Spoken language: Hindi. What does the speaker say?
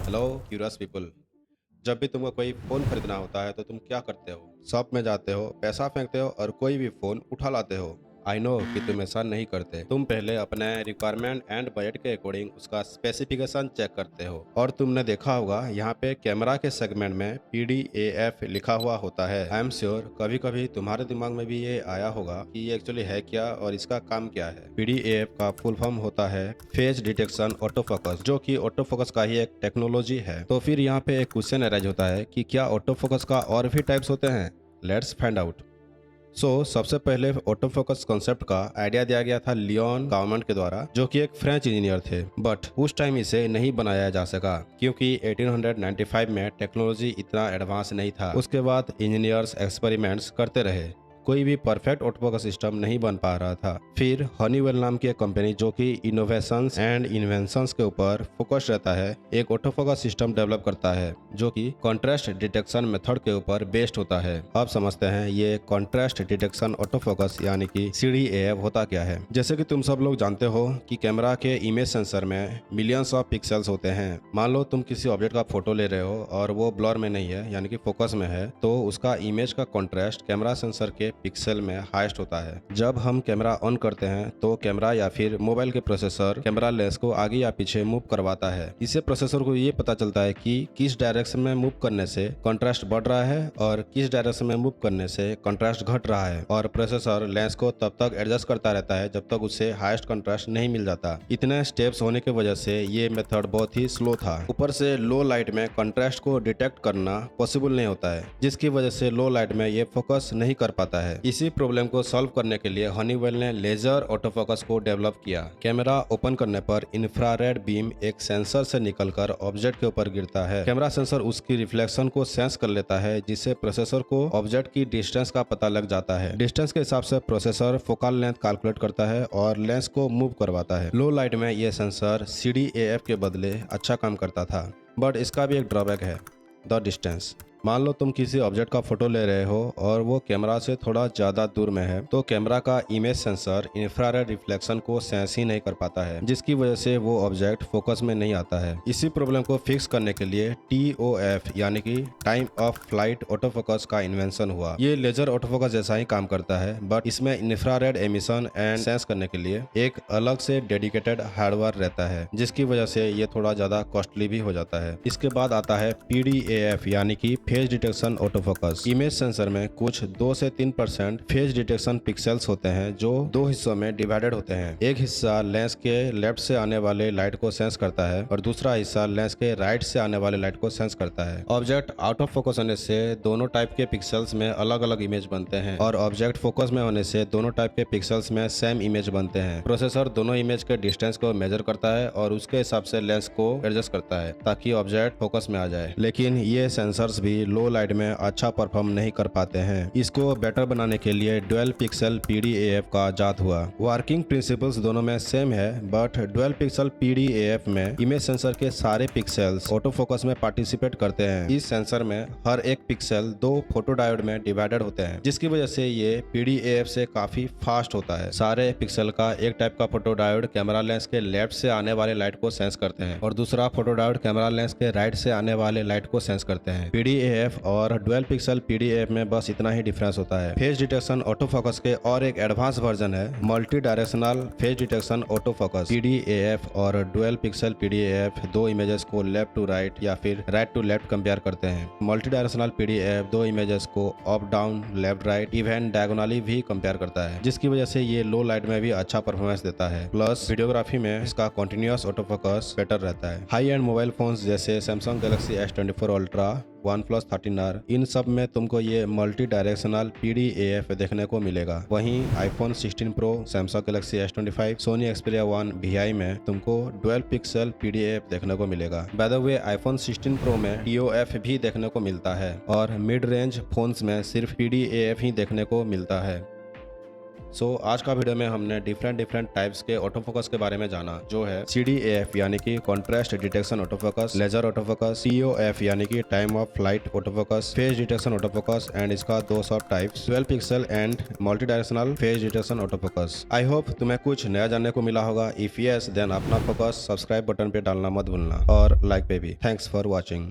Hello curious people. जब भी तुमको कोई फ़ोन खरीदना होता है तो तुम क्या करते हो? शॉप में जाते हो, पैसा फेंकते हो और कोई भी फ़ोन उठा लाते हो। आई नो कि तुम ऐसा नहीं करते। तुम पहले अपने रिक्वायरमेंट एंड बजट के अकॉर्डिंग उसका स्पेसिफिकेशन चेक करते हो। और तुमने देखा होगा यहाँ पे कैमरा के सेगमेंट में PDAF लिखा हुआ होता है। आई एम श्योर कभी कभी तुम्हारे दिमाग में भी ये आया होगा कि ये एक्चुअली है क्या और इसका काम क्या है। PDAF का फुल फॉर्म होता है फेस डिटेक्शन ऑटो फोकस, जो कि ऑटो फोकस का ही एक टेक्नोलॉजी है। तो फिर यहाँ पे एक क्वेश्चन अराइज होता है कि क्या ऑटो फोकस का और भी टाइप्स होते हैं? Let's find out. सबसे पहले ऑटो फोकस कॉन्सेप्ट का आइडिया दिया गया था लियोन गवर्नमेंट के द्वारा, जो कि एक फ्रेंच इंजीनियर थे। बट उस टाइम इसे नहीं बनाया जा सका क्योंकि 1895 में टेक्नोलॉजी इतना एडवांस नहीं था। उसके बाद इंजीनियर्स एक्सपेरिमेंट्स करते रहे, कोई भी परफेक्ट ऑटो फोकस सिस्टम नहीं बन पा रहा था। फिर हनीवेल नाम की एक कंपनी, जो कि इनोवेशंस एंड इन्वेंशंस के ऊपर फोकस रहता है, एक ऑटो फोकस सिस्टम डेवलप करता है जो कि कॉन्ट्रास्ट डिटेक्शन मेथड के ऊपर बेस्ड होता है। अब समझते हैं ये कॉन्ट्रास्ट डिटेक्शन ऑटो फोकस यानी कि CDAF होता क्या है। जैसे कि तुम सब लोग जानते हो कि कैमरा के इमेज सेंसर में मिलियंस ऑफ पिक्सल्स होते हैं। मान लो तुम किसी ऑब्जेक्ट का फोटो ले रहे हो और वो ब्लर में नहीं है यानी कि फोकस में है, तो उसका इमेज का कॉन्ट्रास्ट कैमरा सेंसर के पिक्सल में हाईएस्ट होता है। जब हम कैमरा ऑन करते हैं तो कैमरा या फिर मोबाइल के प्रोसेसर कैमरा लेंस को आगे या पीछे मूव करवाता है। इससे प्रोसेसर को ये पता चलता है कि किस डायरेक्शन में मूव करने से कंट्रास्ट बढ़ रहा है और किस डायरेक्शन में मूव करने से कंट्रास्ट घट रहा है। और प्रोसेसर लेंस को तब तक एडजस्ट करता रहता है जब तक उससे हाईएस्ट कंट्रास्ट नहीं मिल जाता। इतने स्टेप्स होने की वजह से ये मेथड बहुत ही स्लो था। ऊपर से लो लाइट में कंट्रास्ट को डिटेक्ट करना पॉसिबल नहीं होता है, जिसकी वजह से लो लाइट में ये फोकस नहीं कर पाता है। इसी प्रॉब्लम को सॉल्व करने के लिए हनीवेल ने लेजर ऑटो फोकस को डेवलप किया। कैमरा ओपन करने पर इंफ्रारेड बीम एक सेंसर से निकलकर ऑब्जेक्ट के ऊपर गिरता है। कैमरा सेंसर उसकी रिफ्लेक्शन को सेंस कर लेता है, जिससे प्रोसेसर को ऑब्जेक्ट की डिस्टेंस का पता लग जाता है। डिस्टेंस के हिसाब से प्रोसेसर फोकल लेंथ कैलकुलेट करता है और लेंस को मूव करवाता है। लो लाइट में यह सेंसर CDAF के बदले अच्छा काम करता था, बट इसका भी एक ड्रॉबैक है, द डिस्टेंस। मान लो तुम किसी ऑब्जेक्ट का फोटो ले रहे हो और वो कैमरा से थोड़ा ज्यादा दूर में है, तो कैमरा का इमेज सेंसर इंफ्रारेड रिफ्लेक्शन को सेंस ही नहीं कर पाता है, जिसकी वजह से वो ऑब्जेक्ट फोकस में नहीं आता है। इसी प्रॉब्लम को फिक्स करने के लिए TOF यानी कि time of flight auto focus का इन्वेंशन हुआ। ये लेजर ऑटो फोकस जैसा ही काम करता है, बट इसमें इंफ्रारेड एमिशन एंड सेंस करने के लिए एक अलग से डेडिकेटेड हार्डवेयर रहता है, जिसकी वजह से ये थोड़ा ज्यादा कॉस्टली भी हो जाता है। इसके बाद आता है PDAF यानी कि face detection auto focus. Image sensor में कुछ 2 से 3% फेस डिटेक्शन पिक्सेल्स होते हैं, जो दो हिस्सों में डिवाइडेड होते हैं। एक हिस्सा लेंस के लेफ्ट से आने वाले लाइट को सेंस करता है और दूसरा हिस्सा लेंस के राइट से आने वाले लाइट को सेंस करता है। ऑब्जेक्ट आउट ऑफ फोकस होने से दोनों टाइप के पिक्सल्स में अलग अलग इमेज बनते हैं, और ऑब्जेक्ट फोकस में होने से दोनों टाइप के पिक्सल्स में सेम इमेज बनते हैं। प्रोसेसर दोनों इमेज के डिस्टेंस को मेजर करता है और उसके हिसाब से लेंस को एडजस्ट करता है ताकि ऑब्जेक्ट फोकस में आ जाए। लेकिन ये सेंसर्स भी लो लाइट में अच्छा परफॉर्म नहीं कर पाते हैं। इसको बेटर बनाने के लिए डुअल पिक्सल PDAF का इजाद हुआ। वर्किंग प्रिंसिपल्स दोनों में सेम है, बट डुअल पिक्सल PDAF में इमेज सेंसर के सारे पिक्सेल्स ऑटो फोकस में पार्टिसिपेट करते हैं। इस सेंसर में हर एक पिक्सल 2 फोटोडायोड में डिवाइडेड होते हैं, जिसकी वजह से ये PDAF से काफी फास्ट होता है। सारे पिक्सल का एक टाइप का फोटोडायोड कैमरा लेंस के लेफ्ट से आने वाले लाइट को सेंस करते हैं और दूसरा फोटोडायोड कैमरा लेंस के राइट से आने वाले लाइट को सेंस करते हैं। PDAF और डुअल पिक्सल PDAF में बस इतना ही डिफरेंस होता है। फेस डिटेक्शन ऑटो फोकस के और एक एडवांस वर्जन है multi directional face detection auto focus. PDAF और डुअल पिक्सल PDAF दो इमेजेस को लेफ्ट टू राइट या फिर राइट टू लेफ्ट कंपेयर करते हैं। मल्टी डायरेक्शनल PDAF दो इमेजेस को up down left right even diagonally भी कंपेयर करता है, जिसकी वजह से ये लो लाइट में भी अच्छा परफॉर्मेंस देता है। प्लस वीडियोग्राफी में इसका कंटिन्यूअस ऑटो फोकस बेटर रहता है। हाई एंड मोबाइल फोन्स जैसे Samsung Galaxy S24 ultra, OnePlus 13R, इन सब में तुमको ये मल्टी डायरेक्शनल PDAF देखने को मिलेगा। वहीं iPhone 16 Pro, Samsung Galaxy S25, Sony Xperia 1 VI में तुमको डुअल पिक्सल PDAF देखने को मिलेगा। By the way iPhone 16 Pro में TOF भी देखने को मिलता है और मिड रेंज फोन्स में सिर्फ PDAF ही देखने को मिलता है। सो आज का वीडियो में हमने डिफरेंट टाइप्स के ऑटो फोकस के बारे में जाना, जो है CDAF यानी कि contrast detection auto focus, laser auto focus, COF यानी कि time of flight auto focus, phase detection auto focus and इसका दो sub types 12 pixel and multi directional phase detection auto focus. I hope तुम्हें कुछ नया जानने को मिला होगा। इफ यस देन अपना फोकस सब्सक्राइब बटन पे डालना मत भूलना और लाइक पे भी। Thanks for watching.